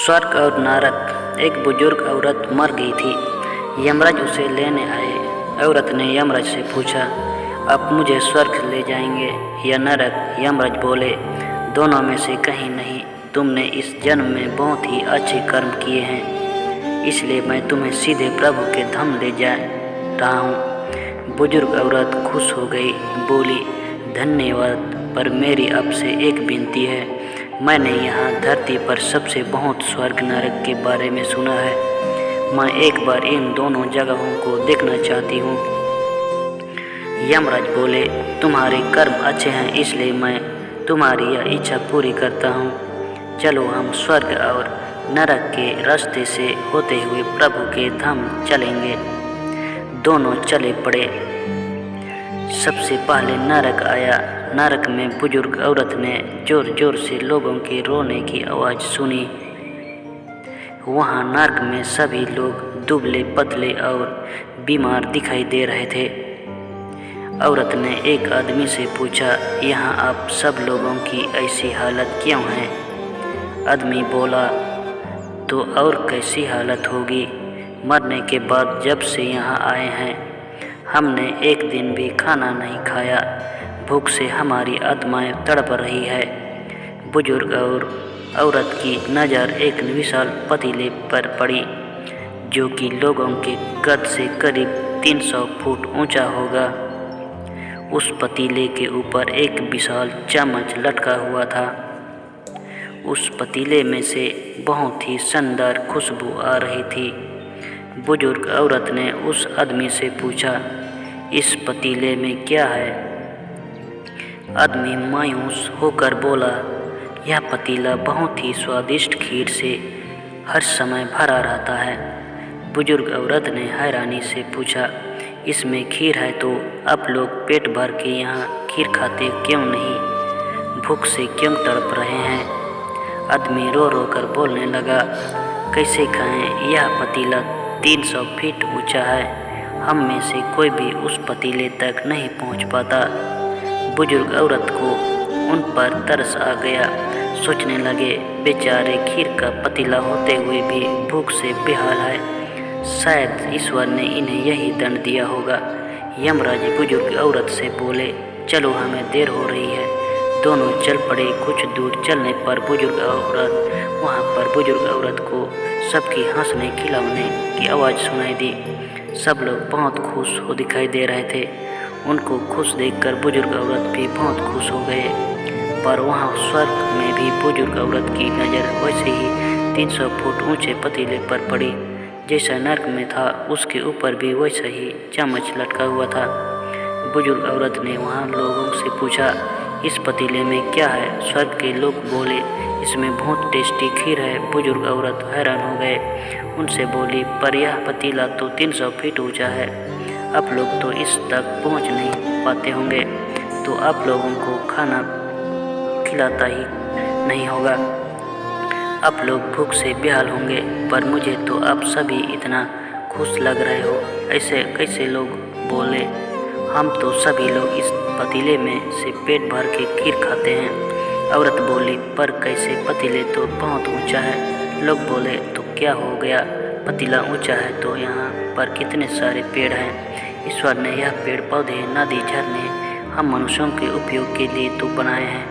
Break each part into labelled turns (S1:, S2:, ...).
S1: स्वर्ग और नरक। एक बुजुर्ग औरत मर गई थी। यमराज उसे लेने आए। औरत ने यमराज से पूछा, आप मुझे स्वर्ग ले जाएंगे या नरक? यमराज बोले, दोनों में से कहीं नहीं। तुमने इस जन्म में बहुत ही अच्छे कर्म किए हैं, इसलिए मैं तुम्हें सीधे प्रभु के धाम ले जा रहा हूँ। बुजुर्ग औरत खुश हो गई, बोली, धन्यवाद, पर मेरी आपसे एक विनती है। मैंने यहाँ धरती पर सबसे बहुत स्वर्ग नरक के बारे में सुना है। मैं एक बार इन दोनों जगहों को देखना चाहती हूँ। यमराज बोले, तुम्हारे कर्म अच्छे हैं, इसलिए मैं तुम्हारी यह इच्छा पूरी करता हूँ। चलो हम स्वर्ग और नरक के रास्ते से होते हुए प्रभु के धाम चलेंगे। दोनों चले पड़े। सबसे पहले नरक आया। नरक में बुजुर्ग औरत ने जोर जोर से लोगों के रोने की आवाज़ सुनी। वहाँ नरक में सभी लोग दुबले पतले और बीमार दिखाई दे रहे थे। औरत ने एक आदमी से पूछा, यहाँ आप सब लोगों की ऐसी हालत क्यों है? आदमी बोला, तो और कैसी हालत होगी? मरने के बाद जब से यहाँ आए हैं, हमने एक दिन भी खाना नहीं खाया। भूख से हमारी आत्माएं तड़प रही है। बुजुर्ग और औरत की नज़र एक विशाल पतीले पर पड़ी, जो कि लोगों के कद से करीब 300 फुट ऊंचा होगा। उस पतीले के ऊपर एक विशाल चम्मच लटका हुआ था। उस पतीले में से बहुत ही शानदार खुशबू आ रही थी। बुजुर्ग औरत ने उस आदमी से पूछा, इस पतीले में क्या है? आदमी मायूस होकर बोला, यह पतीला बहुत ही स्वादिष्ट खीर से हर समय भरा रहता है। बुजुर्ग औरत ने हैरानी से पूछा, इसमें खीर है तो आप लोग पेट भर के यहाँ खीर खाते क्यों नहीं? भूख से क्यों तड़प रहे हैं? आदमी रो रो कर बोलने लगा, कैसे खाएं? यह पतीला 300 फीट ऊंचा है। हम में से कोई भी उस पतीले तक नहीं पहुंच पाता। बुजुर्ग औरत को उन पर तरस आ गया। सोचने लगे, बेचारे खीर का पतीला होते हुए भी भूख से बेहाल है। शायद ईश्वर ने इन्हें यही दंड दिया होगा। यमराज बुजुर्ग औरत से बोले, चलो हमें देर हो रही है। दोनों चल पड़े। कुछ दूर चलने पर बुजुर्ग औरत को सबकी हंसने खिलौने की आवाज़ सुनाई दी। सब लोग बहुत खुश हो दिखाई दे रहे थे। उनको खुश देखकर बुजुर्ग औरत भी बहुत खुश हो गए। पर वहाँ स्वर्ग में भी बुजुर्ग औरत की नज़र वैसे ही 300 फुट ऊंचे पतीले पर पड़ी जैसा नरक में था। उसके ऊपर भी वैसा ही चम्मच लटका हुआ था। बुजुर्ग औरत ने वहाँ लोगों से पूछा, इस पतीले में क्या है? स्वर्ग के लोग बोले, इसमें बहुत टेस्टी खीर है। बुजुर्ग औरत हैरान हो गए। उनसे बोली, पर यह पतीला तो 300 फीट ऊंचा है। आप लोग तो इस तक पहुंच नहीं पाते होंगे, तो आप लोगों को खाना खिलाता ही नहीं होगा। आप लोग भूख से बेहाल होंगे। पर मुझे तो आप सभी इतना खुश लग रहे हो, ऐसे कैसे? लोग बोले, हम तो सभी लोग इस पतीले में से पेट भर के खीर खाते हैं। औरत बोली, पर कैसे? पतीले तो बहुत ऊंचा है। लोग बोले, तो क्या हो गया? पतीला ऊंचा है तो यहाँ पर कितने सारे पेड़ हैं। ईश्वर ने यह पेड़ पौधे, नदी, झरने हम मनुष्यों के उपयोग के लिए तो बनाए हैं।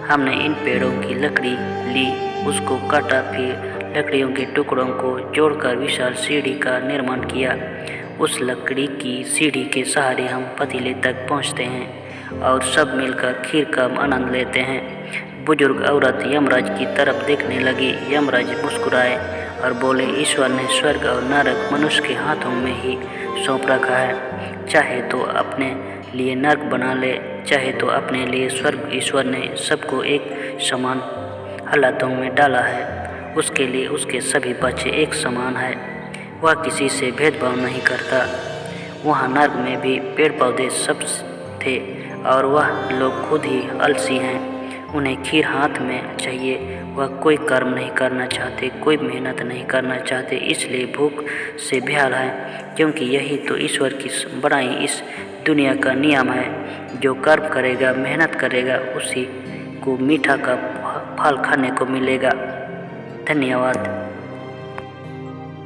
S1: हमने इन पेड़ों की लकड़ी ली, उसको काटा, फिर लकड़ियों के टुकड़ों को जोड़कर विशाल सीढ़ी का निर्माण किया। उस लकड़ी की सीढ़ी के सहारे हम पतीले तक पहुँचते हैं और सब मिलकर खीर का आनंद लेते हैं। बुजुर्ग औरत यमराज की तरफ देखने लगी। यमराज मुस्कुराए और बोले, ईश्वर ने स्वर्ग और नरक मनुष्य के हाथों में ही सौंप रखा है। चाहे तो अपने लिए नरक बना ले, चाहे तो अपने लिए स्वर्ग। ईश्वर ने सबको एक समान हालातों में डाला है। उसके लिए उसके सभी बच्चे एक समान है। वह किसी से भेदभाव नहीं करता। वहाँ नरक में भी पेड़ पौधे सब थे और वह लोग खुद ही आलसी हैं। उन्हें खीर हाथ में चाहिए। वह कोई कर्म नहीं करना चाहते, कोई मेहनत नहीं करना चाहते, इसलिए भूख से बेहाल है। क्योंकि यही तो ईश्वर की बनाई इस दुनिया का नियम है। जो कर्म करेगा, मेहनत करेगा, उसी को मीठा का फल खाने को मिलेगा। धन्यवाद।